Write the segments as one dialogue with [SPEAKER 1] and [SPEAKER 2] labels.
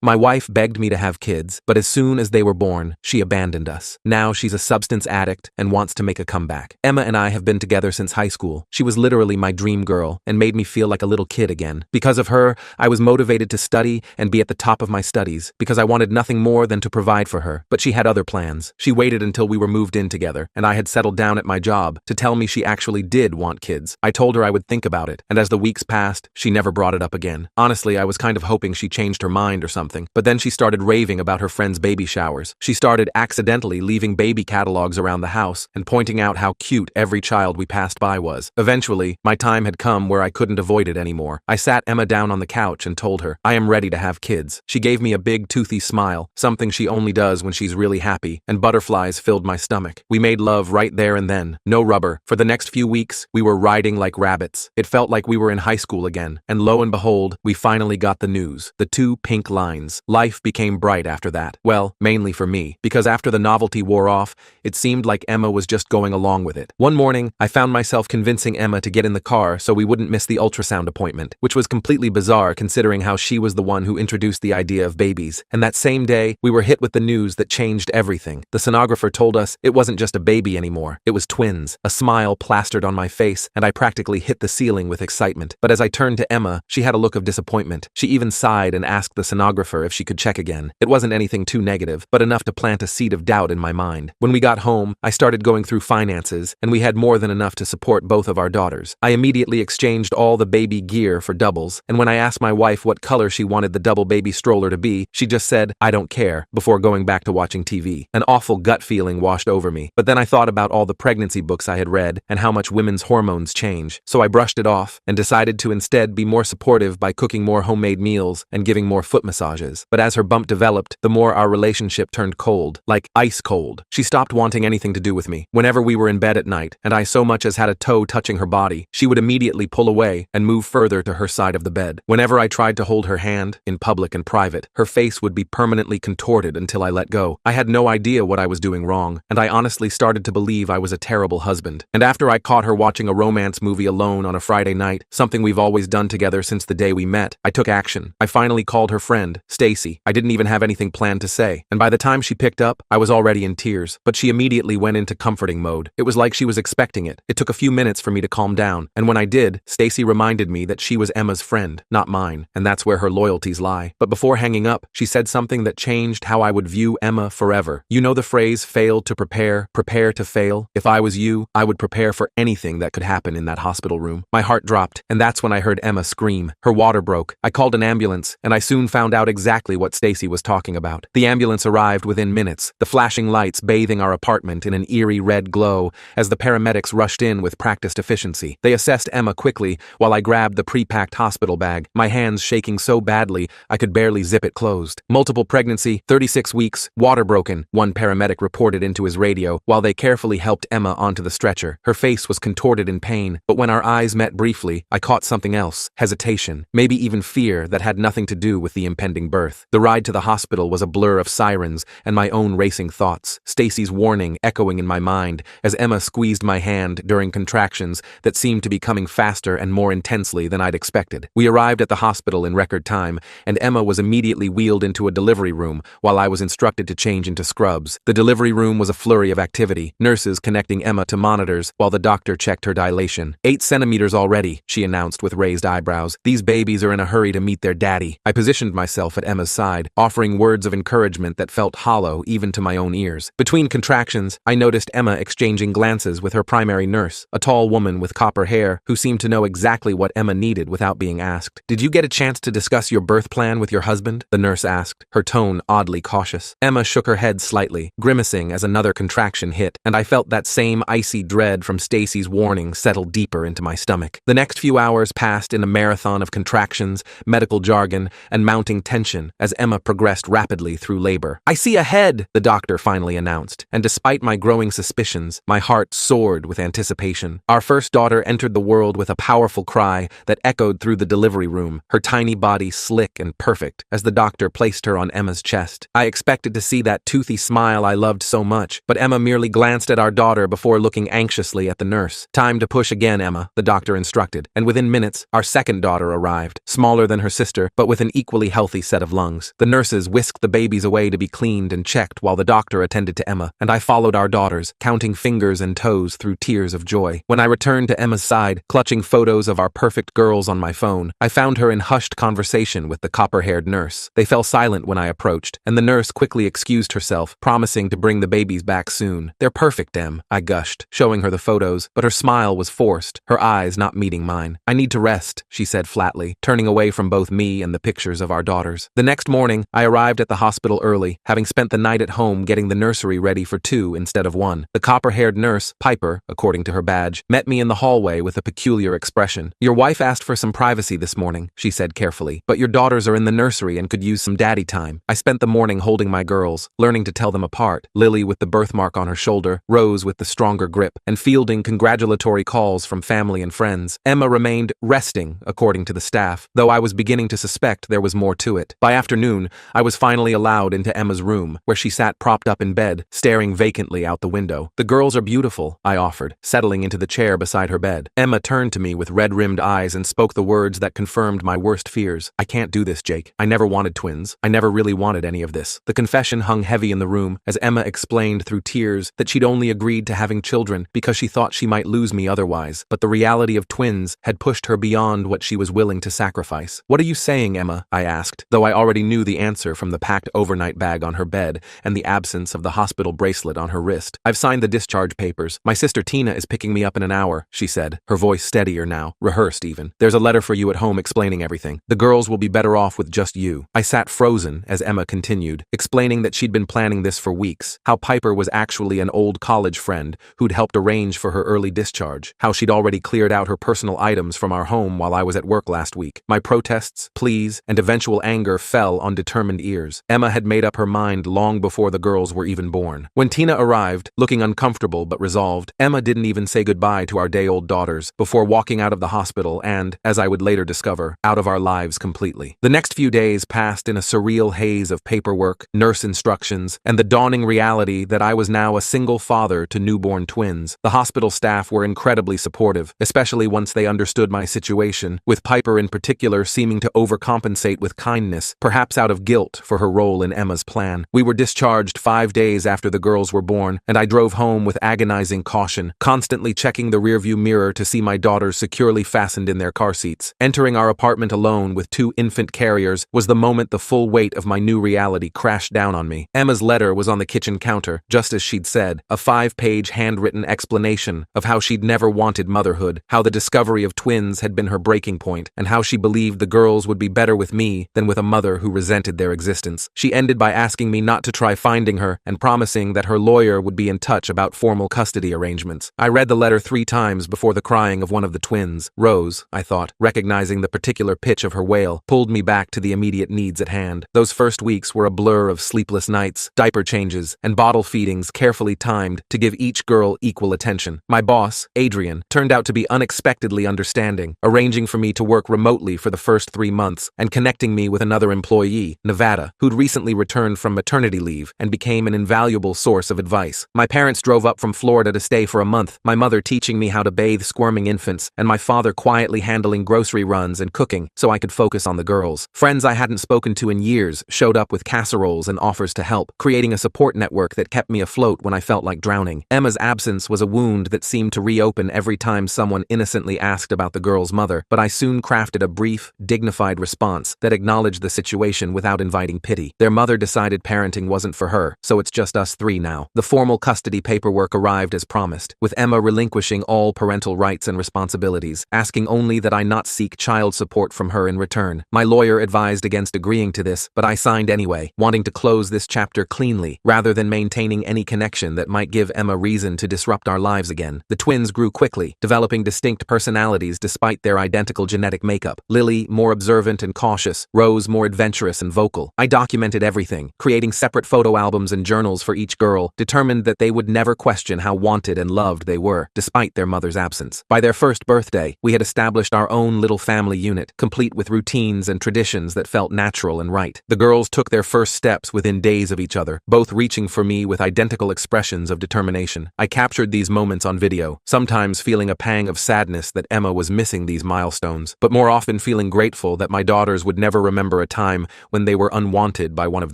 [SPEAKER 1] My wife begged me to have kids, but as soon as they were born, she abandoned us. Now she's a substance addict and wants to make a comeback. Emma and I have been together since high school. She was literally my dream girl and made me feel like a little kid again. Because of her, I was motivated to study and be at the top of my studies because I wanted nothing more than to provide for her. But she had other plans. She waited until we were moved in together and I had settled down at my job to tell me she actually did want kids. I told her I would think about it, and as the weeks passed, she never brought it up again. Honestly, I was kind of hoping she changed her mind or something, but then she started raving about her friends' baby showers. She started accidentally leaving baby catalogs around the house and pointing out how cute every child we passed by was. Eventually, my time had come where I couldn't avoid it anymore. I sat Emma down on the couch and told her, I am ready to have kids. She gave me a big toothy smile, something she only does when she's really happy, and butterflies filled my stomach. We made love right there and then. No rubber. For the next few weeks, we were riding like rabbits. It felt like we were in high school again, and lo and behold, we finally got the news. The 2 pink lines. Life became bright after that. Well, mainly for me, because after the novelty wore off, it seemed like Emma was just going along with it. One morning, I found myself convincing Emma to get in the car so we wouldn't miss the ultrasound appointment, which was completely bizarre considering how she was the one who introduced the idea of babies. And that same day, we were hit with the news that changed everything. The sonographer told us it wasn't just a baby anymore, it was twins. A smile plastered on my face, and I practically hit the ceiling with excitement. But as I turned to Emma, she had a look of disappointment. She even sighed and asked the sonographer if she could check again. It wasn't anything too negative, but enough to plant a seed of doubt in my mind. When we got home, I started going through finances, and we had more than enough to support both of our daughters. I immediately exchanged all the baby gear for doubles, and when I asked my wife what color she wanted the double baby stroller to be, she just said, I don't care, before going back to watching TV. An awful gut feeling washed over me, but then I thought about all the pregnancy books I had read and how much women's hormones change, so I brushed it off and decided to instead be more supportive by cooking more homemade meals and giving more foot massages. But as her bump developed, the more our relationship turned cold, like ice cold. She stopped wanting anything to do with me. Whenever we were in bed at night, and I so much as had a toe touching her body, she would immediately pull away and move further to her side of the bed. Whenever I tried to hold her hand, in public and private, her face would be permanently contorted until I let go. I had no idea what I was doing wrong, and I honestly started to believe I was a terrible husband. And after I caught her watching a romance movie alone on a Friday night, something we've always done together since the day we met, I took action. I finally called her friend, Stacy. I didn't even have anything planned to say, and by the time she picked up, I was already in tears. But she immediately went into comforting mode. It was like she was expecting it. It took a few minutes for me to calm down, and when I did, Stacy reminded me that she was Emma's friend, not mine, and that's where her loyalties lie. But before hanging up, she said something that changed how I would view Emma forever. You know the phrase, fail to prepare to fail? If I was you, I would prepare for anything that could happen in that hospital room. My heart dropped, and that's when I heard Emma scream. Her water broke. I called an ambulance, and I soon found out exactly what Stacy was talking about. The ambulance arrived within minutes, the flashing lights bathing our apartment in an eerie red glow as the paramedics rushed in with practiced efficiency. They assessed Emma quickly while I grabbed the pre-packed hospital bag, my hands shaking so badly I could barely zip it closed. Multiple pregnancy, 36 weeks, water broken, one paramedic reported into his radio while they carefully helped Emma onto the stretcher. Her face was contorted in pain, but when our eyes met briefly, I caught something else, hesitation, maybe even fear that had nothing to do with the impending birth. The ride to the hospital was a blur of sirens and my own racing thoughts, Stacy's warning echoing in my mind as Emma squeezed my hand during contractions that seemed to be coming faster and more intensely than I'd expected. We arrived at the hospital in record time, and Emma was immediately wheeled into a delivery room while I was instructed to change into scrubs. The delivery room was a flurry of activity, nurses connecting Emma to monitors while the doctor checked her dilation. 8 centimeters already, she announced with raised eyebrows. These babies are in a hurry to meet their daddy. I positioned myself at Emma's side, offering words of encouragement that felt hollow even to my own ears. Between contractions, I noticed Emma exchanging glances with her primary nurse, a tall woman with copper hair who seemed to know exactly what Emma needed without being asked. Did you get a chance to discuss your birth plan with your husband? The nurse asked, her tone oddly cautious. Emma shook her head slightly, grimacing as another contraction hit, and I felt that same icy dread from Stacy's warning settle deeper into my stomach. The next few hours passed in a marathon of contractions, medical jargon, and mounting tension as Emma progressed rapidly through labor. I see a head, the doctor finally announced, and despite my growing suspicions, my heart soared with anticipation. Our first daughter entered the world with a powerful cry that echoed through the delivery room, her tiny body slick and perfect as the doctor placed her on Emma's chest. I expected to see that toothy smile I loved so much, but Emma merely glanced at our daughter before looking anxiously at the nurse. Time to push again, Emma, the doctor instructed, and within minutes, our second daughter arrived, smaller than her sister, but with an equally healthy set of lungs. The nurses whisked the babies away to be cleaned and checked while the doctor attended to Emma, and I followed our daughters, counting fingers and toes through tears of joy. When I returned to Emma's side, clutching photos of our perfect girls on my phone, I found her in hushed conversation with the copper-haired nurse. They fell silent when I approached, and the nurse quickly excused herself, promising to bring the babies back soon. "They're perfect, Em," I gushed, showing her the photos, but her smile was forced, her eyes not meeting mine. "I need to rest," she said flatly, turning away from both me and the pictures of our daughters. The next morning, I arrived at the hospital early, having spent the night at home getting the nursery ready for 2 instead of 1. The copper-haired nurse, Piper, according to her badge, met me in the hallway with a peculiar expression. "Your wife asked for some privacy this morning," she said carefully, "but your daughters are in the nursery and could use some daddy time." I spent the morning holding my girls, learning to tell them apart, Lily with the birthmark on her shoulder, Rose with the stronger grip, and fielding congratulatory calls from family and friends. Emma remained resting, according to the staff, though I was beginning to suspect there was more to it. By afternoon, I was finally allowed into Emma's room, where she sat propped up in bed, staring vacantly out the window. "The girls are beautiful," I offered, settling into the chair beside her bed. Emma turned to me with red-rimmed eyes and spoke the words that confirmed my worst fears. "I can't do this, Jake. I never wanted twins. I never really wanted any of this." The confession hung heavy in the room as Emma explained through tears that she'd only agreed to having children because she thought she might lose me otherwise, but the reality of twins had pushed her beyond what she was willing to sacrifice. "What are you saying, Emma?" I asked, though I already knew the answer from the packed overnight bag on her bed and the absence of the hospital bracelet on her wrist. "I've signed the discharge papers. My sister Tina is picking me up in an hour," she said, her voice steadier now, rehearsed even. "There's a letter for you at home explaining everything. The girls will be better off with just you." I sat frozen as Emma continued, explaining that she'd been planning this for weeks, how Piper was actually an old college friend who'd helped arrange for her early discharge, how she'd already cleared out her personal items from our home while I was at work last week. My protests, pleas, and eventual anger fell on determined ears. Emma had made up her mind long before the girls were even born. When Tina arrived, looking uncomfortable but resolved, Emma didn't even say goodbye to our day-old daughters before walking out of the hospital and, as I would later discover, out of our lives completely. The next few days passed in a surreal haze of paperwork, nurse instructions, and the dawning reality that I was now a single father to newborn twins. The hospital staff were incredibly supportive, especially once they understood my situation, with Piper in particular seeming to overcompensate with kindness, perhaps out of guilt for her role in Emma's plan. We were discharged 5 days after the girls were born, and I drove home with agonizing caution, constantly checking the rearview mirror to see my daughters securely fastened in their car seats. Entering our apartment alone with 2 infant carriers was the moment the full weight of my new reality crashed down on me. Emma's letter was on the kitchen counter, just as she'd said, a 5-page handwritten explanation of how she'd never wanted motherhood, how the discovery of twins had been her breaking point, and how she believed the girls would be better with me than with a mother who resented their existence. She ended by asking me not to try finding her and promising that her lawyer would be in touch about formal custody arrangements. I read the letter 3 times before the crying of one of the twins. Rose, I thought, recognizing the particular pitch of her wail, pulled me back to the immediate needs at hand. Those first weeks were a blur of sleepless nights, diaper changes, and bottle feedings carefully timed to give each girl equal attention. My boss, Adrian, turned out to be unexpectedly understanding, arranging for me to work remotely for the first 3 months and connecting me with another employee, Nevada, who'd recently returned from maternity leave and became an invaluable source of advice. My parents drove up from Florida to stay for a month, my mother teaching me how to bathe squirming infants, and my father quietly handling grocery runs and cooking so I could focus on the girls. Friends I hadn't spoken to in years showed up with casseroles and offers to help, creating a support network that kept me afloat when I felt like drowning. Emma's absence was a wound that seemed to reopen every time someone innocently asked about the girl's mother, but I soon crafted a brief, dignified response that acknowledged the situation without inviting pity. Their mother decided parenting wasn't for her, so it's just us 3 now. The formal custody paperwork arrived as promised, with Emma relinquishing all parental rights and responsibilities, asking only that I not seek child support from her in return. My lawyer advised against agreeing to this, but I signed anyway, wanting to close this chapter cleanly, rather than maintaining any connection that might give Emma reason to disrupt our lives again. The twins grew quickly, developing distinct personalities despite their identical genetic makeup. Lily, more observant and cautious, Rose more adventurous and vocal. I documented everything, creating separate photo albums and journals for each girl, determined that they would never question how wanted and loved they were, despite their mother's absence. By their first birthday, we had established our own little family unit, complete with routines and traditions that felt natural and right. The girls took their first steps within days of each other, both reaching for me with identical expressions of determination. I captured these moments on video, sometimes feeling a pang of sadness that Emma was missing these milestones, but more often feeling grateful that my daughters would never remember for a time when they were unwanted by one of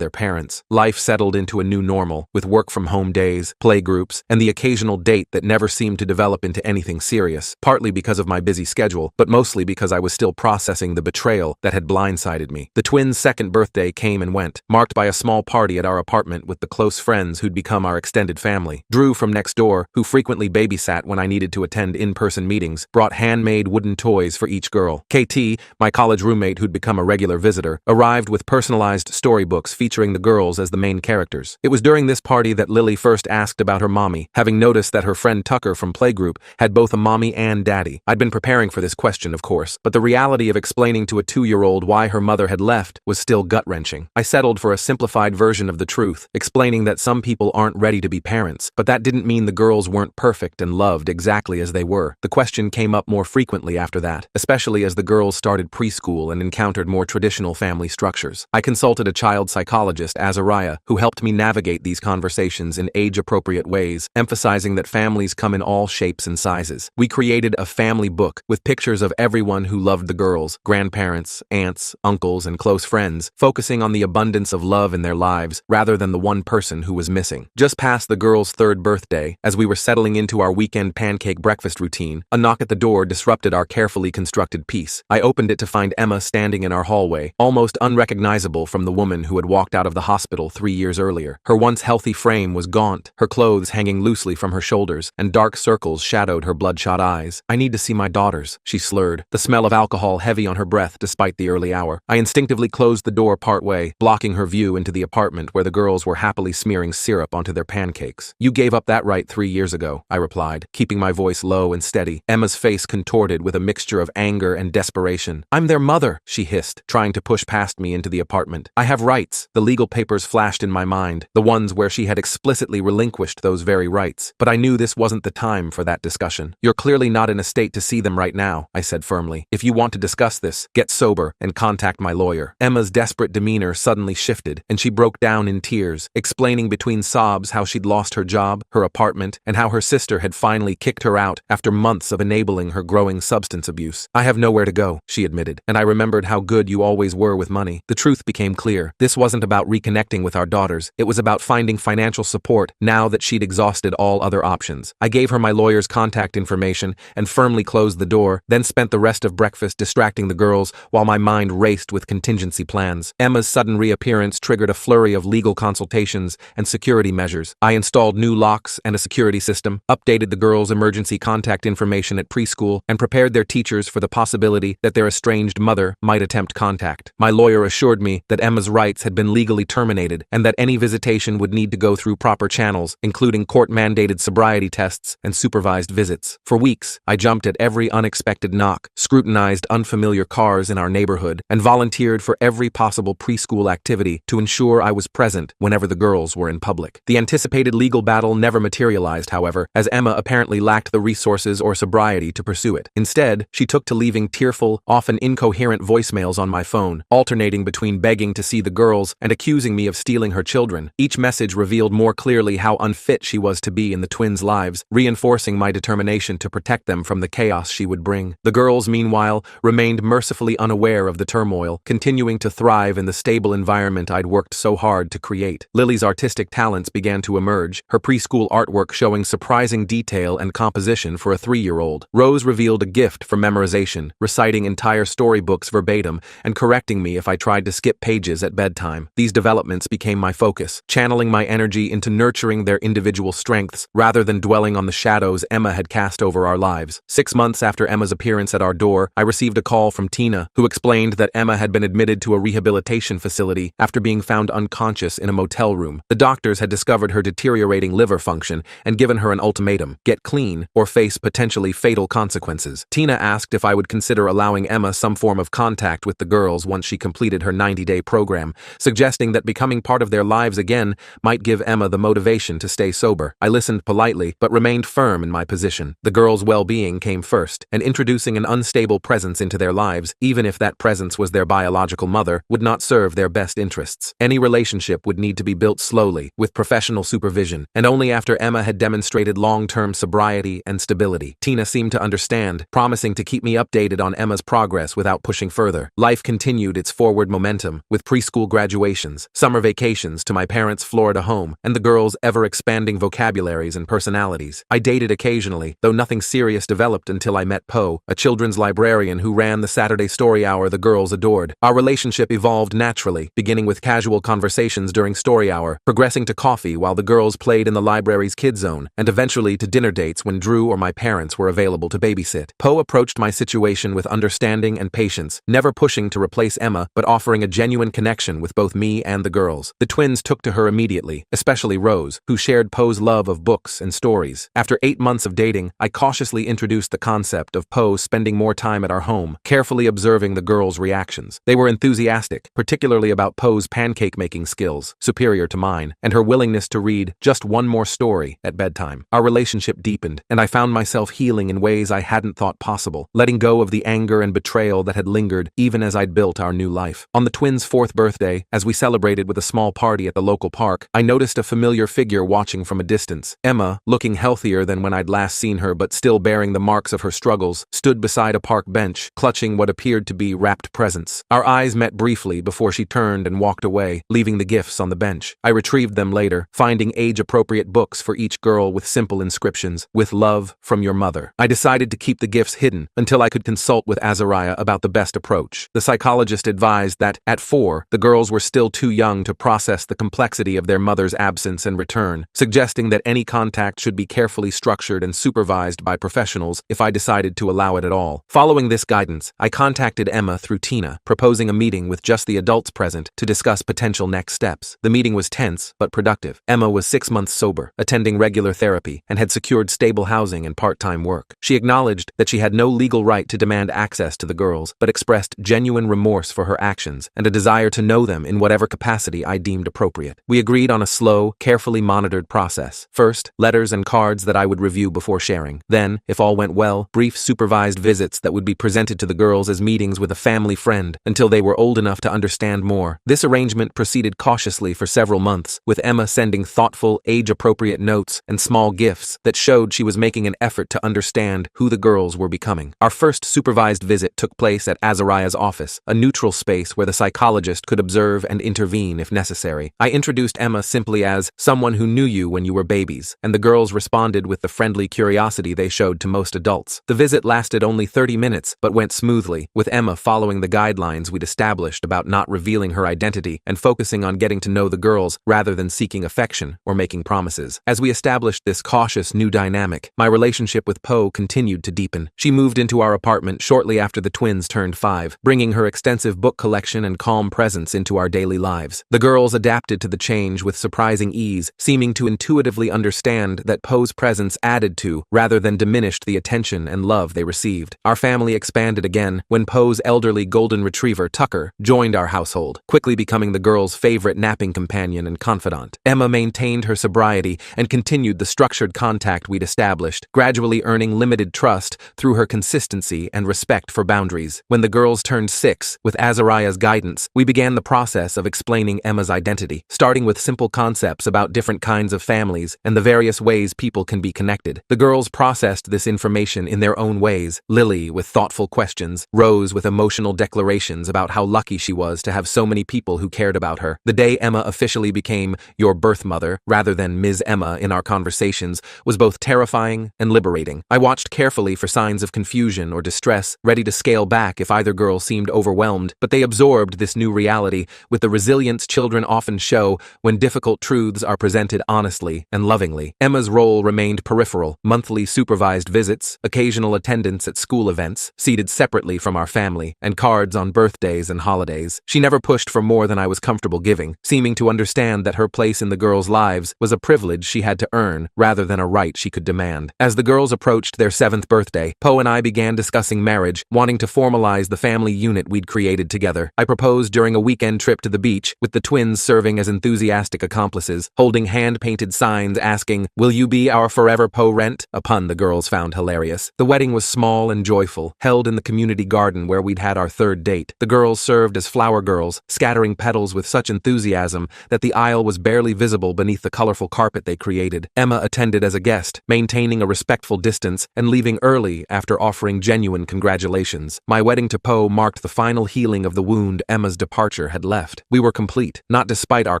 [SPEAKER 1] their parents. Life settled into a new normal, with work-from-home days, playgroups, and the occasional date that never seemed to develop into anything serious, partly because of my busy schedule, but mostly because I was still processing the betrayal that had blindsided me. The twins' second birthday came and went, marked by a small party at our apartment with the close friends who'd become our extended family. Drew from next door, who frequently babysat when I needed to attend in-person meetings, brought handmade wooden toys for each girl. KT, my college roommate who'd become a regular visitor, arrived with personalized storybooks featuring the girls as the main characters. It was during this party that Lily first asked about her mommy, having noticed that her friend Tucker from playgroup had both a mommy and daddy. I'd been preparing for this question, of course, but the reality of explaining to a 2-year-old why her mother had left was still gut-wrenching. I settled for a simplified version of the truth, explaining that some people aren't ready to be parents, but that didn't mean the girls weren't perfect and loved exactly as they were. The question came up more frequently after that, especially as the girls started preschool and encountered more traditional family structures. I consulted a child psychologist, Azariah, who helped me navigate these conversations in age-appropriate ways, emphasizing that families come in all shapes and sizes. We created a family book with pictures of everyone who loved the girls, grandparents, aunts, uncles, and close friends, focusing on the abundance of love in their lives rather than the one person who was missing. Just past the girls' third birthday, as we were settling into our weekend pancake breakfast routine, a knock at the door disrupted our carefully constructed peace. I opened it to find Emma standing in our hallway, almost unrecognizable from the woman who had walked out of the hospital 3 years earlier. Her once healthy frame was gaunt, her clothes hanging loosely from her shoulders, and dark circles shadowed her bloodshot eyes. "I need to see my daughters," she slurred, the smell of alcohol heavy on her breath despite the early hour. I instinctively closed the door partway, blocking her view into the apartment where the girls were happily smearing syrup onto their pancakes. "You gave up that right 3 years ago," I replied, keeping my voice low and steady. Emma's face contorted with a mixture of anger and desperation. "I'm their mother," she hissed, trying to push past me into the apartment. "I have rights." The legal papers flashed in my mind, the ones where she had explicitly relinquished those very rights. But I knew this wasn't the time for that discussion. "You're clearly not in a state to see them right now," I said firmly. "If you want to discuss this, get sober and contact my lawyer." Emma's desperate demeanor suddenly shifted, and she broke down in tears, explaining between sobs how she'd lost her job, her apartment, and how her sister had finally kicked her out after months of enabling her growing substance abuse. "I have nowhere to go," she admitted, "and I remembered how good you always were with money." The truth became clear. This wasn't about reconnecting with our daughters. It was about finding financial support now that she'd exhausted all other options. I gave her my lawyer's contact information and firmly closed the door, then spent the rest of breakfast distracting the girls while my mind raced with contingency plans. Emma's sudden reappearance triggered a flurry of legal consultations and security measures. I installed new locks and a security system, updated the girls' emergency contact information at preschool, and prepared their teachers for the possibility that their estranged mother might attempt contact. My lawyer assured me that Emma's rights had been legally terminated and that any visitation would need to go through proper channels, including court-mandated sobriety tests and supervised visits. For weeks, I jumped at every unexpected knock, scrutinized unfamiliar cars in our neighborhood, and volunteered for every possible preschool activity to ensure I was present whenever the girls were in public. The anticipated legal battle never materialized, however, as Emma apparently lacked the resources or sobriety to pursue it. Instead, she took to leaving tearful, often incoherent voicemails on my phone, alternating between begging to see the girls and accusing me of stealing her children. Each message revealed more clearly how unfit she was to be in the twins' lives, reinforcing my determination to protect them from the chaos she would bring. The girls, meanwhile, remained mercifully unaware of the turmoil, continuing to thrive in the stable environment I'd worked so hard to create. Lily's artistic talents began to emerge, her preschool artwork showing surprising detail and composition for a 3-year-old. Rose revealed a gift for memorization, reciting entire storybooks verbatim and correcting me if I tried to skip pages at bedtime. These developments became my focus, channeling my energy into nurturing their individual strengths rather than dwelling on the shadows Emma had cast over our lives. 6 months after Emma's appearance at our door, I received a call from Tina, who explained that Emma had been admitted to a rehabilitation facility after being found unconscious in a motel room. The doctors had discovered her deteriorating liver function and given her an ultimatum: get clean or face potentially fatal consequences. Tina asked if I would consider allowing Emma some form of contact with the girls once she completed her 90-day program, suggesting that becoming part of their lives again might give Emma the motivation to stay sober. I listened politely, but remained firm in my position. The girls' well-being came first, and introducing an unstable presence into their lives, even if that presence was their biological mother, would not serve their best interests. Any relationship would need to be built slowly, with professional supervision, and only after Emma had demonstrated long-term sobriety and stability. Tina seemed to understand, promising to keep me updated on Emma's progress without pushing further. Life continued continued its forward momentum, with preschool graduations, summer vacations to my parents' Florida home, and the girls' ever-expanding vocabularies and personalities. I dated occasionally, though nothing serious developed until I met Poe, a children's librarian who ran the Saturday story hour the girls adored. Our relationship evolved naturally, beginning with casual conversations during story hour, progressing to coffee while the girls played in the library's kid zone, and eventually to dinner dates when Drew or my parents were available to babysit. Poe approached my situation with understanding and patience, never pushing to replace Emma, but offering a genuine connection with both me and the girls. The twins took to her immediately, especially Rose, who shared Poe's love of books and stories. After 8 months of dating, I cautiously introduced the concept of Poe spending more time at our home, carefully observing the girls' reactions. They were enthusiastic, particularly about Poe's pancake-making skills, superior to mine, and her willingness to read just one more story at bedtime. Our relationship deepened, and I found myself healing in ways I hadn't thought possible, letting go of the anger and betrayal that had lingered even as I'd built our new life. On the twins' 4th birthday, as we celebrated with a small party at the local park, I noticed a familiar figure watching from a distance. Emma, looking healthier than when I'd last seen her but still bearing the marks of her struggles, stood beside a park bench, clutching what appeared to be wrapped presents. Our eyes met briefly before she turned and walked away, leaving the gifts on the bench. I retrieved them later, finding age-appropriate books for each girl with simple inscriptions, "With love, from your mother." I decided to keep the gifts hidden until I could consult with Azariah about the best approach. The psychologist advised that, at 4, the girls were still too young to process the complexity of their mother's absence and return, suggesting that any contact should be carefully structured and supervised by professionals if I decided to allow it at all. Following this guidance, I contacted Emma through Tina, proposing a meeting with just the adults present to discuss potential next steps. The meeting was tense but productive. Emma was 6 months sober, attending regular therapy, and had secured stable housing and part-time work. She acknowledged that she had no legal right to demand access to the girls, but expressed genuine remorse for her actions and a desire to know them in whatever capacity I deemed appropriate. We agreed on a slow, carefully monitored process. First, letters and cards that I would review before sharing. Then, if all went well, brief supervised visits that would be presented to the girls as meetings with a family friend until they were old enough to understand more. This arrangement proceeded cautiously for several months, with Emma sending thoughtful, age-appropriate notes and small gifts that showed she was making an effort to understand who the girls were becoming. Our first supervised visit took place at Azariah's office, a neutral space where the psychologist could observe and intervene if necessary. I introduced Emma simply as someone who knew you when you were babies, and the girls responded with the friendly curiosity they showed to most adults. The visit lasted only 30 minutes, but went smoothly, with Emma following the guidelines we'd established about not revealing her identity and focusing on getting to know the girls rather than seeking affection or making promises. As we established this cautious new dynamic, my relationship with Poe continued to deepen. She moved into our apartment shortly after the twins turned 5, bringing her extensive book collection and calm presence into our daily lives. The girls adapted to the change with surprising ease, seeming to intuitively understand that Poe's presence added to, rather than diminished, the attention and love they received. Our family expanded again when Poe's elderly golden retriever, Tucker, joined our household, quickly becoming the girls' favorite napping companion and confidant. Emma maintained her sobriety and continued the structured contact we'd established, gradually earning limited trust through her consistency and respect for boundaries. When the girls turned 6, with Azariah's guidance, we began the process of explaining Emma's identity, starting with simple concepts about different kinds of families and the various ways people can be connected. The girls processed this information in their own ways, Lily with thoughtful questions, Rose with emotional declarations about how lucky she was to have so many people who cared about her. The day Emma officially became your birth mother, rather than Ms. Emma in our conversations, was both terrifying and liberating. I watched carefully for signs of confusion or distress, ready to scale back if either girl seemed overwhelmed, but they absorbed this new reality with the resilience children often show when difficult truths are presented honestly and lovingly. Emma's role remained peripheral: monthly supervised visits, occasional attendance at school events, seated separately from our family, and cards on birthdays and holidays. She never pushed for more than I was comfortable giving, seeming to understand that her place in the girls' lives was a privilege she had to earn rather than a right she could demand. As the girls approached their 7th birthday, Poe and I began discussing marriage, wanting to formalize the family unit we'd created together. I proposed during a weekend trip to the beach, with the twins serving as enthusiastic accomplices, holding hand-painted signs asking, "Will you be our forever Poe Rent?" a pun the girls found hilarious. The wedding was small and joyful, held in the community garden where we'd had our 3rd date. The girls served as flower girls, scattering petals with such enthusiasm that the aisle was barely visible beneath the colorful carpet they created. Emma attended as a guest, maintaining a respectful distance and leaving early after offering genuine congratulations. My wedding to Poe marked the final healing healing of the wound Emma's departure had left. We were complete, not despite our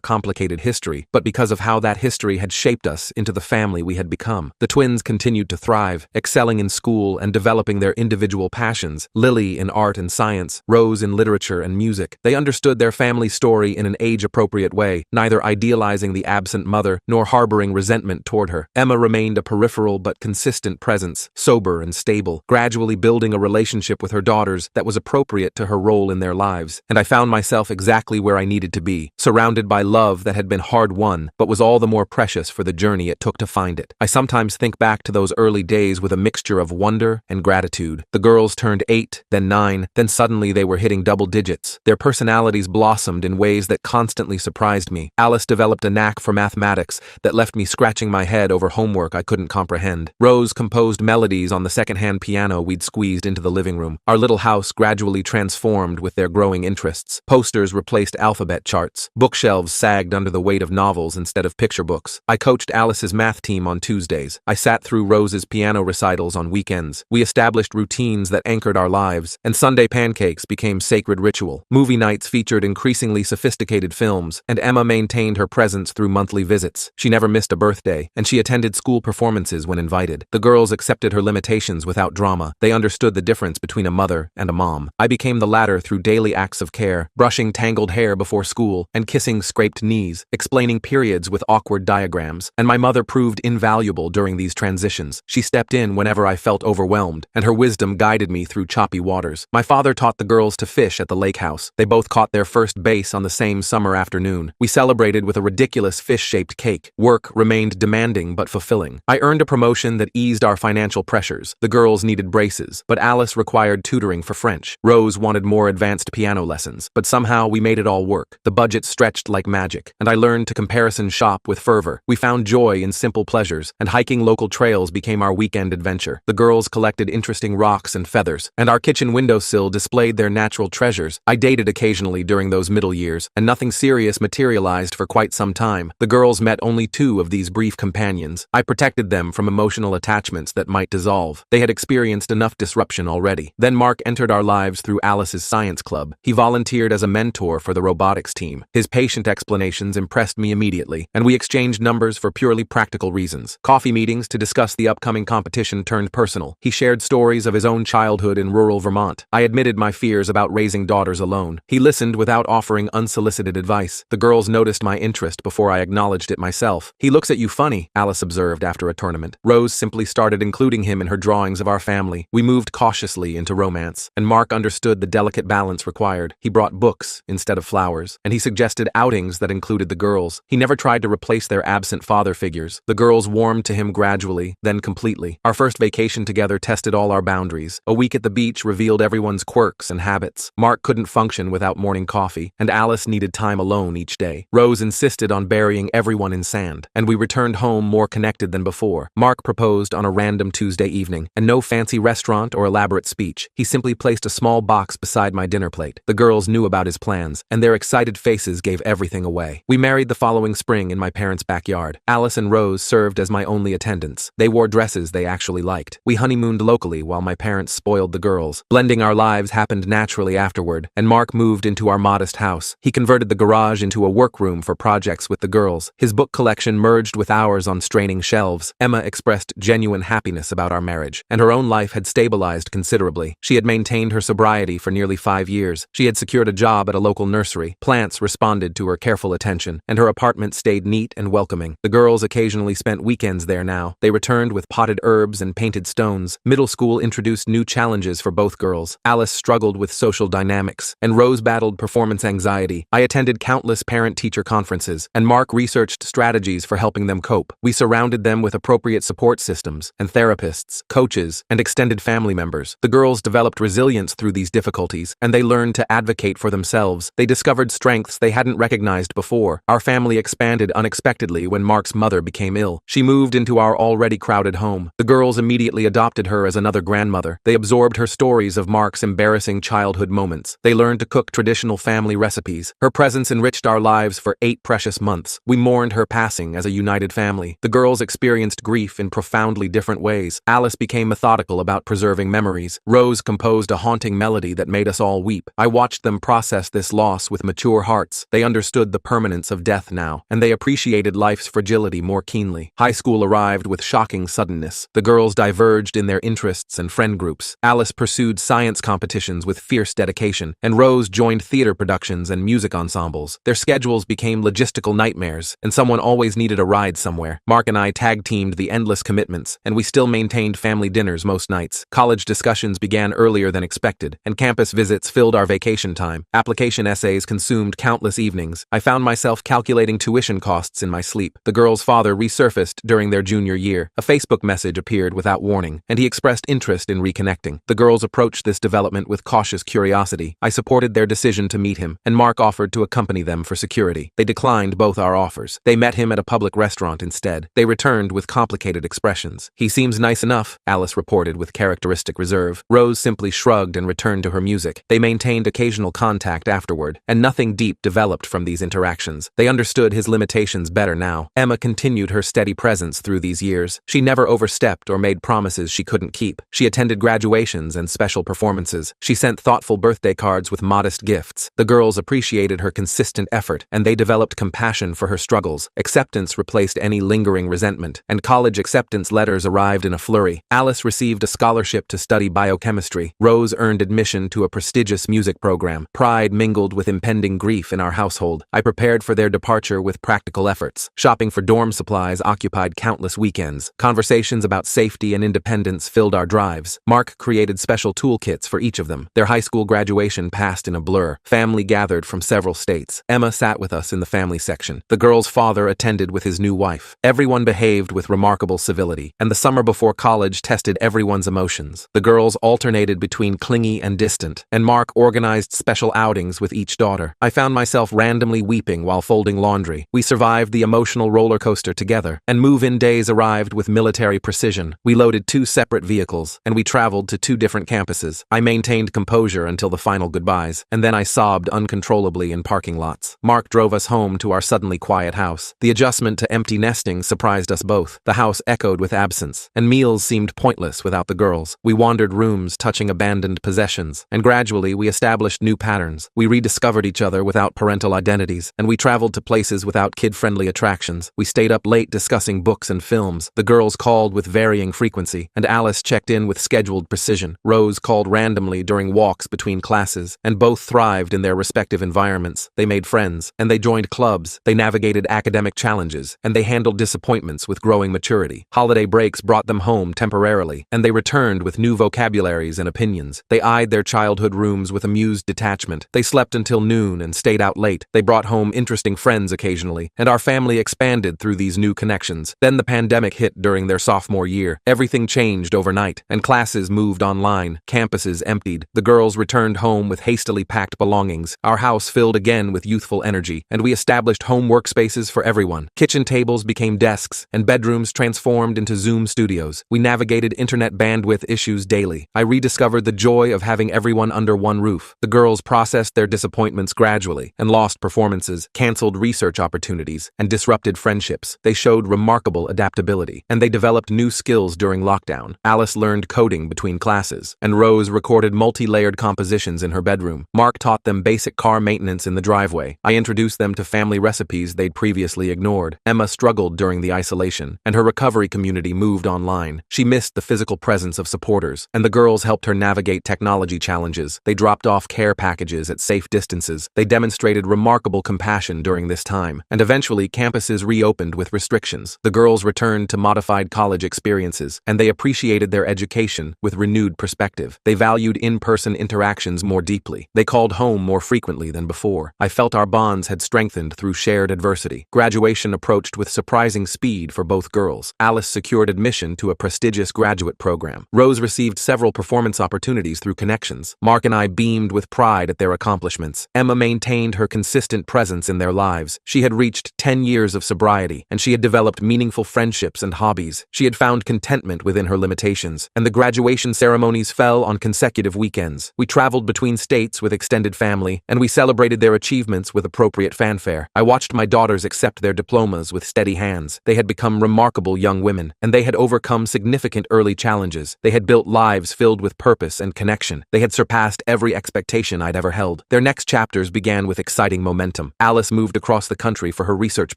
[SPEAKER 1] complicated history, but because of how that history had shaped us into the family we had become. The twins continued to thrive, excelling in school and developing their individual passions, Lily in art and science, Rose in literature and music. They understood their family story in an age-appropriate way, neither idealizing the absent mother nor harboring resentment toward her. Emma remained a peripheral but consistent presence, sober and stable, gradually building a relationship with her daughters that was appropriate to her role in their lives. And I found myself exactly where I needed to be, surrounded by love that had been hard-won, but was all the more precious for the journey it took to find it. I sometimes think back to those early days with a mixture of wonder and gratitude. The girls turned 8, then 9, then suddenly they were hitting double digits. Their personalities blossomed in ways that constantly surprised me. Alice developed a knack for mathematics that left me scratching my head over homework I couldn't comprehend. Rose composed melodies on the secondhand piano we'd squeezed into the living room. Our little house gradually transformed with their growing interests. Posters replaced alphabet charts. Bookshelves sagged under the weight of novels instead of picture books. I coached Alice's math team on Tuesdays. I sat through Rose's piano recitals on weekends. We established routines that anchored our lives, and Sunday pancakes became sacred ritual. Movie nights featured increasingly sophisticated films, and Emma maintained her presence through monthly visits. She never missed a birthday, and she attended school performances when invited. The girls accepted her limitations without drama. They understood the difference between a mother and a mom. I became the latter through daily acts of care, brushing tangled hair before school and kissing scraped knees, explaining periods with awkward diagrams, and my mother proved invaluable during these transitions. She stepped in whenever I felt overwhelmed, and her wisdom guided me through choppy waters. My father taught the girls to fish at the lake house. They both caught their first bass on the same summer afternoon. We celebrated with a ridiculous fish-shaped cake. Work remained demanding but fulfilling. I earned a promotion that eased our financial pressures. The girls needed braces, but Alice required tutoring for French. Rose wanted more advanced piano lessons, but somehow we made it all work. The budget stretched like magic, and I learned to comparison shop with fervor. We found joy in simple pleasures, and hiking local trails became our weekend adventure. The girls collected interesting rocks and feathers, and our kitchen windowsill displayed their natural treasures. I dated occasionally during those middle years, and nothing serious materialized for quite some time. The girls met only 2 of these brief companions. I protected them from emotional attachments that might dissolve. They had experienced enough disruption already. Then Mark entered our lives through Alice's science club. He volunteered as a mentor for the robotics team. His patient explanations impressed me immediately, and we exchanged numbers for purely practical reasons. Coffee meetings to discuss the upcoming competition turned personal. He shared stories of his own childhood in rural Vermont. I admitted my fears about raising daughters alone. He listened without offering unsolicited advice. The girls noticed my interest before I acknowledged it myself. "He looks at you funny," Alice observed after a tournament. Rose simply started including him in her drawings of our family. We moved cautiously into romance, and Mark understood the delicate balance required. He brought books instead of flowers, and he suggested outings that included the girls. He never tried to replace their absent father figures. The girls warmed to him gradually, then completely. Our first vacation together tested all our boundaries. A week at the beach revealed everyone's quirks and habits. Mark couldn't function without morning coffee, and Alice needed time alone each day. Rose insisted on burying everyone in sand, and we returned home more connected than before. Mark proposed on a random Tuesday evening, and no fancy restaurant or elaborate speech. He simply placed a small box beside my dinner plate. The girls knew about his plans, and their excited faces gave everything away. We married the following spring in my parents' backyard. Alice and Rose served as my only attendants. They wore dresses they actually liked. We honeymooned locally while my parents spoiled the girls. Blending our lives happened naturally afterward, and Mark moved into our modest house. He converted the garage into a workroom for projects with the girls. His book collection merged with ours on straining shelves. Emma expressed genuine happiness about our marriage, and her own life had stabilized considerably. She had maintained her sobriety for nearly 5 years. She had secured a job at a local nursery. Plants responded to her careful attention, and her apartment stayed neat and welcoming. The girls occasionally spent weekends there now. They returned with potted herbs and painted stones. Middle school introduced new challenges for both girls. Alice struggled with social dynamics, and Rose battled performance anxiety. I attended countless parent-teacher conferences, and Mark researched strategies for helping them cope. We surrounded them with appropriate support systems, and therapists, coaches, and extended family members. The girls developed resilience through these difficulties, and they learned to advocate for themselves. They discovered strengths they hadn't recognized before. Our family expanded unexpectedly when Mark's mother became ill. She moved into our already crowded home. The girls immediately adopted her as another grandmother. They absorbed her stories of Mark's embarrassing childhood moments. They learned to cook traditional family recipes. Her presence enriched our lives for 8 precious months. We mourned her passing as a united family. The girls experienced grief in profoundly different ways. Alice became methodical about preserving memories. Rose composed a haunting melody that made us all all weep. I watched them process this loss with mature hearts. They understood the permanence of death now, and they appreciated life's fragility more keenly. High school arrived with shocking suddenness. The girls diverged in their interests and friend groups. Alice pursued science competitions with fierce dedication, and Rose joined theater productions and music ensembles. Their schedules became logistical nightmares, and someone always needed a ride somewhere. Mark and I tag-teamed the endless commitments, and we still maintained family dinners most nights. College discussions began earlier than expected, and campus visits filled our vacation time. Application essays consumed countless evenings. I found myself calculating tuition costs in my sleep. The girl's father resurfaced during their junior year. A Facebook message appeared without warning, and he expressed interest in reconnecting. The girls approached this development with cautious curiosity. I supported their decision to meet him, and Mark offered to accompany them for security. They declined both our offers. They met him at a public restaurant instead. They returned with complicated expressions. "He seems nice enough," Alice reported with characteristic reserve. Rose simply shrugged and returned to her music. They maintained occasional contact afterward, and nothing deep developed from these interactions. They understood his limitations better now. Emma continued her steady presence through these years. She never overstepped or made promises she couldn't keep. She attended graduations and special performances. She sent thoughtful birthday cards with modest gifts. The girls appreciated her consistent effort, and they developed compassion for her struggles. Acceptance replaced any lingering resentment, and college acceptance letters arrived in a flurry. Alice received a scholarship to study biochemistry. Rose earned admission to a prestigious music program. Pride mingled with impending grief in our household. I prepared for their departure with practical efforts. Shopping for dorm supplies occupied countless weekends. Conversations about safety and independence filled our drives. Mark created special toolkits for each of them. Their high school graduation passed in a blur. Family gathered from several states. Emma sat with us in the family section. The girl's father attended with his new wife. Everyone behaved with remarkable civility, and the summer before college tested everyone's emotions. The girls alternated between clingy and distant, and Mark organized special outings with each daughter. I found myself randomly weeping while folding laundry. We survived the emotional roller coaster together, and move-in days arrived with military precision. We loaded 2 separate vehicles, and we traveled to 2 different campuses. I maintained composure until the final goodbyes, and then I sobbed uncontrollably in parking lots. Mark drove us home to our suddenly quiet house. The adjustment to empty nesting surprised us both. The house echoed with absence, and meals seemed pointless without the girls. We wandered rooms touching abandoned possessions, and gradually we established new patterns. We rediscovered each other without parental identities, and we traveled to places without kid-friendly attractions. We stayed up late discussing books and films. The girls called with varying frequency, and Alice checked in with scheduled precision. Rose called randomly during walks between classes, and both thrived in their respective environments. They made friends, and they joined clubs. They navigated academic challenges, and they handled disappointments with growing maturity. Holiday breaks brought them home temporarily, and they returned with new vocabularies and opinions. They eyed their childhood rooms with amused detachment. They slept until noon and stayed out late. They brought home interesting friends occasionally, and our family expanded through these new connections. Then the pandemic hit during their sophomore year. Everything changed overnight, and classes moved online. Campuses emptied. The girls returned home with hastily packed belongings. Our house filled again with youthful energy, and we established home workspaces for everyone. Kitchen tables became desks, and bedrooms transformed into Zoom studios. We navigated internet bandwidth issues daily. I rediscovered the joy of having everyone under one roof. The girls processed their disappointments gradually, and lost performances, canceled research opportunities, and disrupted friendships. They showed remarkable adaptability, and they developed new skills during lockdown. Alice learned coding between classes, and Rose recorded multi-layered compositions in her bedroom. Mark taught them basic car maintenance in the driveway. I introduced them to family recipes they'd previously ignored. Emma struggled during the isolation, and her recovery community moved online. She missed the physical presence of supporters, and the girls helped her navigate technology challenges. They dropped off care packages at safe distances. They demonstrated remarkable compassion during this time, and eventually campuses reopened with restrictions. The girls returned to modified college experiences, and they appreciated their education with renewed perspective. They valued in-person interactions more deeply. They called home more frequently than before. I felt our bonds had strengthened through shared adversity. Graduation approached with surprising speed for both girls. Alice secured admission to a prestigious graduate program. Rose received several performance opportunities through connections. Mark and I beamed with pride at their accomplishments. Emma maintained her consistent presence in their lives. She had reached 10 years of sobriety, and she had developed meaningful friendships and hobbies. She had found contentment within her limitations, and the graduation ceremonies fell on consecutive weekends. We traveled between states with extended family, and we celebrated their achievements with appropriate fanfare. I watched my daughters accept their diplomas with steady hands. They had become remarkable young women, and they had overcome significant early challenges. They had built lives filled with purpose and connection. They had surpassed surpassed every expectation I'd ever held. Their next chapters began with exciting momentum. Alice moved across the country for her research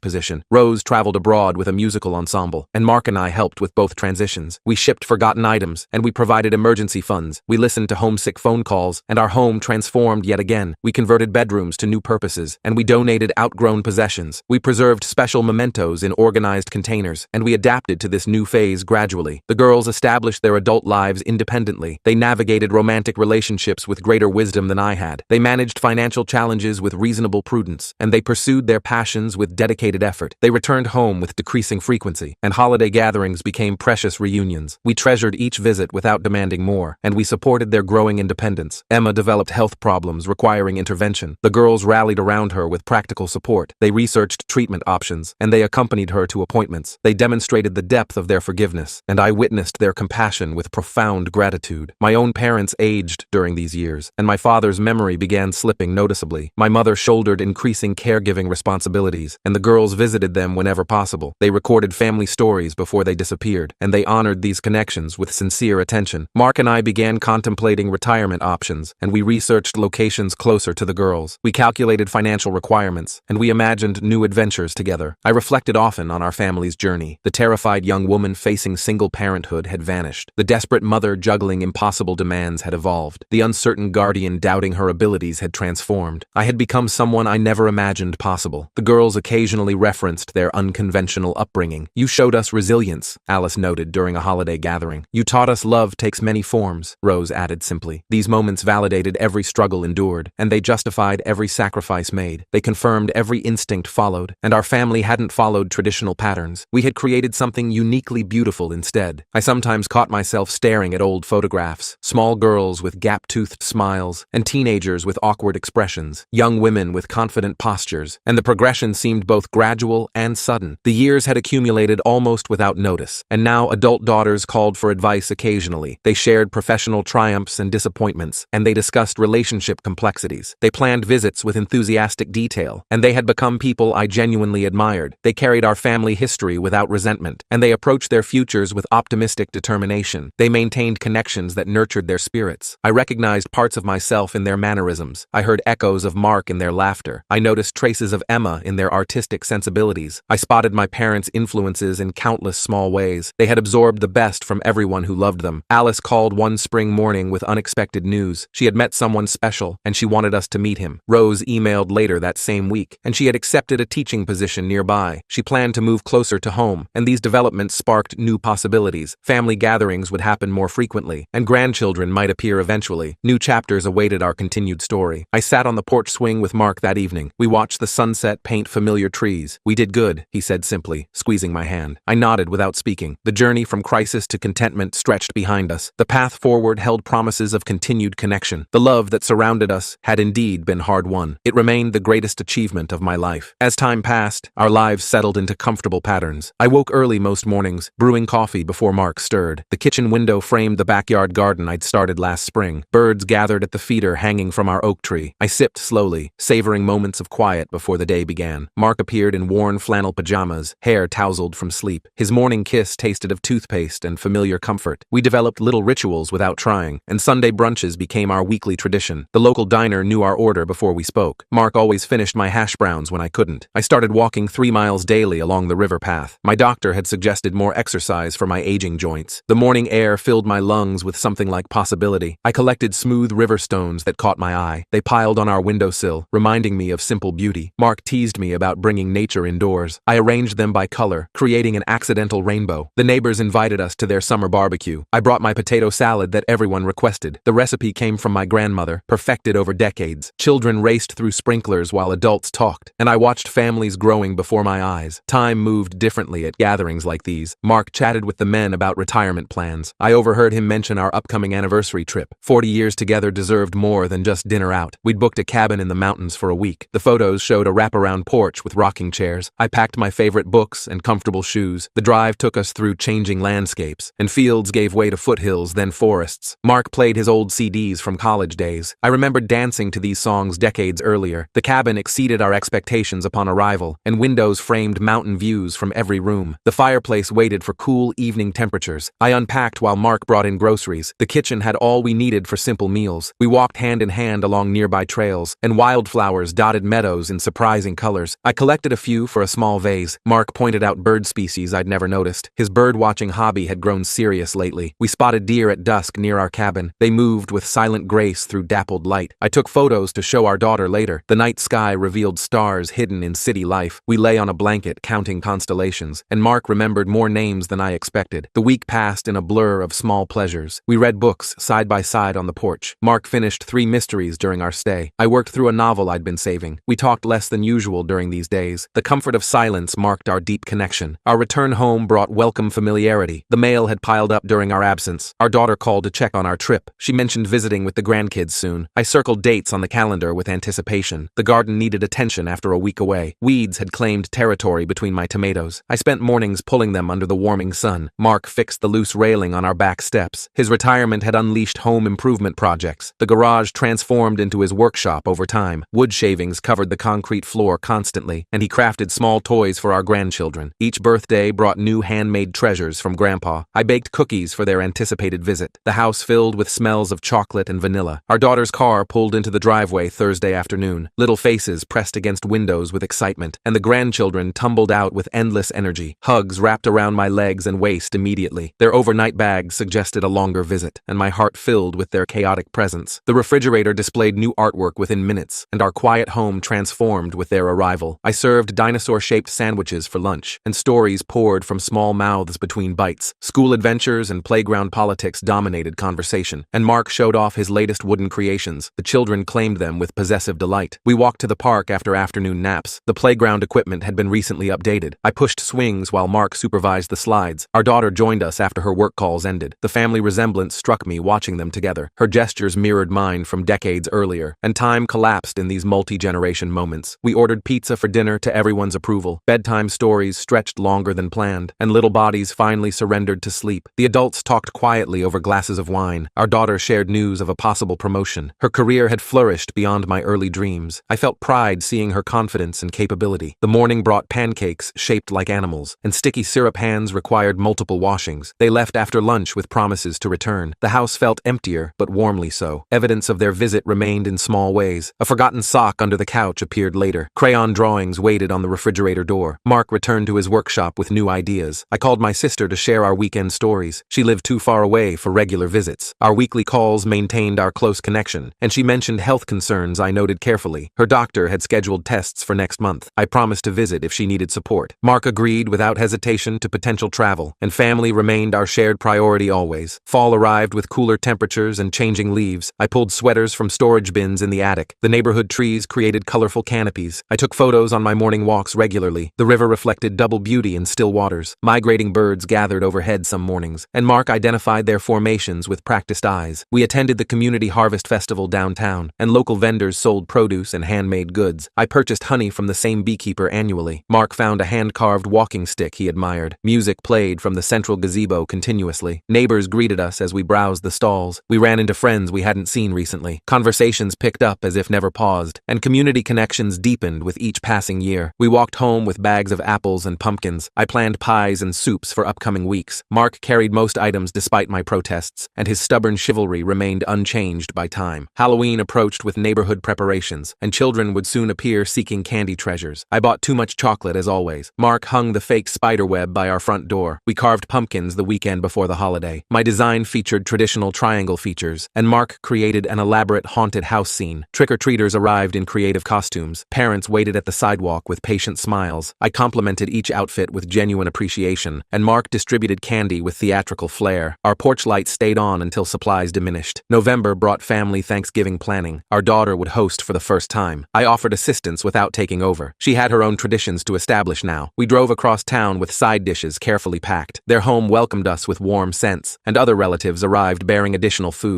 [SPEAKER 1] position. Rose traveled abroad with a musical ensemble, and Mark and I helped with both transitions. We shipped forgotten items, and we provided emergency funds. We listened to homesick phone calls, and our home transformed yet again. We converted bedrooms to new purposes, and we donated outgrown possessions. We preserved special mementos in organized containers, and we adapted to this new phase gradually. The girls established their adult lives independently. They navigated romantic relationships with greater wisdom than I had. They managed financial challenges with reasonable prudence, and they pursued their passions with dedicated effort. They returned home with decreasing frequency, and holiday gatherings became precious reunions. We treasured each visit without demanding more, and we supported their growing independence. Emma developed health problems requiring intervention. The girls rallied around her with practical support. They researched treatment options, and they accompanied her to appointments. They demonstrated the depth of their forgiveness, and I witnessed their compassion with profound gratitude. My own parents aged during these years, and my father's memory began slipping noticeably. My mother shouldered increasing caregiving responsibilities, and the girls visited them whenever possible. They recorded family stories before they disappeared, and they honored these connections with sincere attention. Mark and I began contemplating retirement options, and we researched locations closer to the girls. We calculated financial requirements, and we imagined new adventures together. I reflected often on our family's journey. The terrified young woman facing single parenthood had vanished. The desperate mother juggling impossible demands had evolved. The uncertain guardian doubting her abilities had transformed. I had become someone I never imagined possible. The girls occasionally referenced their unconventional upbringing. "You showed us resilience," Alice noted during a holiday gathering. "You taught us love takes many forms," Rose added simply. These moments validated every struggle endured, and they justified every sacrifice made. They confirmed every instinct followed, and our family hadn't followed traditional patterns. We had created something uniquely beautiful instead. I sometimes caught myself staring at old photographs, small girls with gap-toothed smiles, and teenagers with awkward expressions, young women with confident postures, and the progression seemed both gradual and sudden. The years had accumulated almost without notice, and now adult daughters called for advice occasionally. They shared professional triumphs and disappointments, and they discussed relationship complexities. They planned visits with enthusiastic detail, and they had become people I genuinely admired. They carried our family history without resentment, and they approached their futures with optimistic determination. They maintained connections that nurtured their spirits. I recognized parts of myself in their mannerisms. I heard echoes of Mark in their laughter. I noticed traces of Emma in their artistic sensibilities. I spotted my parents' influences in countless small ways. They had absorbed the best from everyone who loved them. Alice called one spring morning with unexpected news. She had met someone special, and she wanted us to meet him. Rose emailed later that same week, and she had accepted a teaching position nearby. She planned to move closer to home, and these developments sparked new possibilities. Family gatherings would happen more frequently, and grandchildren might appear eventually. New chapters awaited our continued story. I sat on the porch swing with Mark that evening. We watched the sunset paint familiar trees. "We did good," he said simply, squeezing my hand. I nodded without speaking. The journey from crisis to contentment stretched behind us. The path forward held promises of continued connection. The love that surrounded us had indeed been hard-won. It remained the greatest achievement of my life. As time passed, our lives settled into comfortable patterns. I woke early most mornings, brewing coffee before Mark stirred. The kitchen window framed the backyard garden I'd started last spring. Birds gathered at the feeder hanging from our oak tree. I sipped slowly, savoring moments of quiet before the day began. Mark appeared in worn flannel pajamas, hair tousled from sleep. His morning kiss tasted of toothpaste and familiar comfort. We developed little rituals without trying, and Sunday brunches became our weekly tradition. The local diner knew our order before we spoke. Mark always finished my hash browns when I couldn't. I started walking 3 miles daily along the river path. My doctor had suggested more exercise for my aging joints. The morning air filled my lungs with something like possibility. I collected smooth river stones that caught my eye. They piled on our windowsill, reminding me of simple beauty. Mark teased me about bringing nature indoors. I arranged them by color, creating an accidental rainbow. The neighbors invited us to their summer barbecue. I brought my potato salad that everyone requested. The recipe came from my grandmother, perfected over decades. Children raced through sprinklers while adults talked, and I watched families growing before my eyes. Time moved differently at gatherings like these. Mark chatted with the men about retirement plans. I overheard him mention our upcoming anniversary trip. 40 years together deserved more than just dinner out. We'd booked a cabin in the mountains for a week. The photos showed a wraparound porch with rocking chairs. I packed my favorite books and comfortable shoes. The drive took us through changing landscapes, and fields gave way to foothills, then forests. Mark played his old CDs from college days. I remembered dancing to these songs decades earlier. The cabin exceeded our expectations upon arrival, and windows framed mountain views from every room. The fireplace waited for cool evening temperatures. I unpacked while Mark brought in groceries. The kitchen had all we needed for simple meals. We walked hand in hand along nearby trails, and wildflowers dotted meadows in surprising colors. I collected a few for a small vase. Mark pointed out bird species I'd never noticed. His bird-watching hobby had grown serious lately. We spotted deer at dusk near our cabin. They moved with silent grace through dappled light. I took photos to show our daughter later. The night sky revealed stars hidden in city life. We lay on a blanket counting constellations, and Mark remembered more names than I expected. The week passed in a blur of small pleasures. We read books side by side on the porch. Mark finished 3 mysteries during our stay. I worked through a novel I'd been saving. We talked less than usual during these days. The comfort of silence marked our deep connection. Our return home brought welcome familiarity. The mail had piled up during our absence. Our daughter called to check on our trip. She mentioned visiting with the grandkids soon. I circled dates on the calendar with anticipation. The garden needed attention after a week away. Weeds had claimed territory between my tomatoes. I spent mornings pulling them under the warming sun. Mark fixed the loose railing on our back steps. His retirement had unleashed home improvement projects. The garage transformed into his workshop over time. Wood shavings covered the concrete floor constantly, and he crafted small toys for our grandchildren. Each birthday brought new handmade treasures from Grandpa. I baked cookies for their anticipated visit. The house filled with smells of chocolate and vanilla. Our daughter's car pulled into the driveway Thursday afternoon. Little faces pressed against windows with excitement, and the grandchildren tumbled out with endless energy. Hugs wrapped around my legs and waist immediately. Their overnight bags suggested a longer visit, and my heart filled with their chaotic presence. The refrigerator displayed new artwork within minutes, and our quiet home transformed with their arrival. I served dinosaur-shaped sandwiches for lunch, and stories poured from small mouths between bites. School adventures and playground politics dominated conversation, and Mark showed off his latest wooden creations. The children claimed them with possessive delight. We walked to the park after afternoon naps. The playground equipment had been recently updated. I pushed swings while Mark supervised the slides. Our daughter joined us after her work calls ended. The family resemblance struck me watching them together. Her gestures mirrored mine from decades earlier, and time collapsed in these multi-generation moments. We ordered pizza for dinner to everyone's approval. Bedtime stories stretched longer than planned, and little bodies finally surrendered to sleep. The adults talked quietly over glasses of wine. Our daughter shared news of a possible promotion. Her career had flourished beyond my early dreams. I felt pride seeing her confidence and capability. The morning brought pancakes shaped like animals, and sticky syrup hands required multiple washings. They left after lunch with promises to return. The house felt emptier, but warmly so. Evidence of their visit remained in small ways. A forgotten sock under the couch appeared later. Crayon drawings waited on the refrigerator door. Mark returned to his workshop with new ideas. I called my sister to share our weekend stories. She lived too far away for regular visits. Our weekly calls maintained our close connection, and she mentioned health concerns I noted carefully. Her doctor had scheduled tests for next month. I promised to visit if she needed support. Mark agreed without hesitation to potential travel, and family remained our shared priority always. Fall arrived with cooler temperatures and changing leaves. I pulled sweaters from storage bins in the attic. The neighborhood trees created colorful canopies. I took photos on my morning walks regularly. The river reflected double beauty in still waters. Migrating birds gathered overhead some mornings, and Mark identified their formations with practiced eyes. We attended the community harvest festival downtown, and local vendors sold produce and handmade goods. I purchased honey from the same beekeeper annually. Mark found a hand-carved walking stick he admired. Music played from the central gazebo continuously. Neighbors greeted us as we browsed the stalls. We ran into friends we hadn't seen recently. Conversations picked up as if never paused, and community connections deepened with each passing year. We walked home with bags of apples and pumpkins. I planned pies and soups for upcoming weeks. Mark carried most items despite my protests, and his stubborn chivalry remained unchanged by time. Halloween approached with neighborhood preparations, and children would soon appear seeking candy treasures. I bought too much chocolate as always. Mark hung the fake spider web by our front door. We carved pumpkins the weekend before the holiday. My design featured traditional triangle features, and Mark created an elaborate haunted house scene. Trick-or-treaters arrived in creative costumes. Parents waited at the sidewalk with patient smiles. I complimented each outfit with genuine appreciation, and Mark distributed candy with theatrical flair. Our porch lights stayed on until supplies diminished. November brought family Thanksgiving planning. Our daughter would host for the first time. I offered assistance without taking over. She had her own traditions to establish now. We drove across town with side dishes carefully packed. Their home welcomed us with warm scents, and other relatives arrived bearing additional food.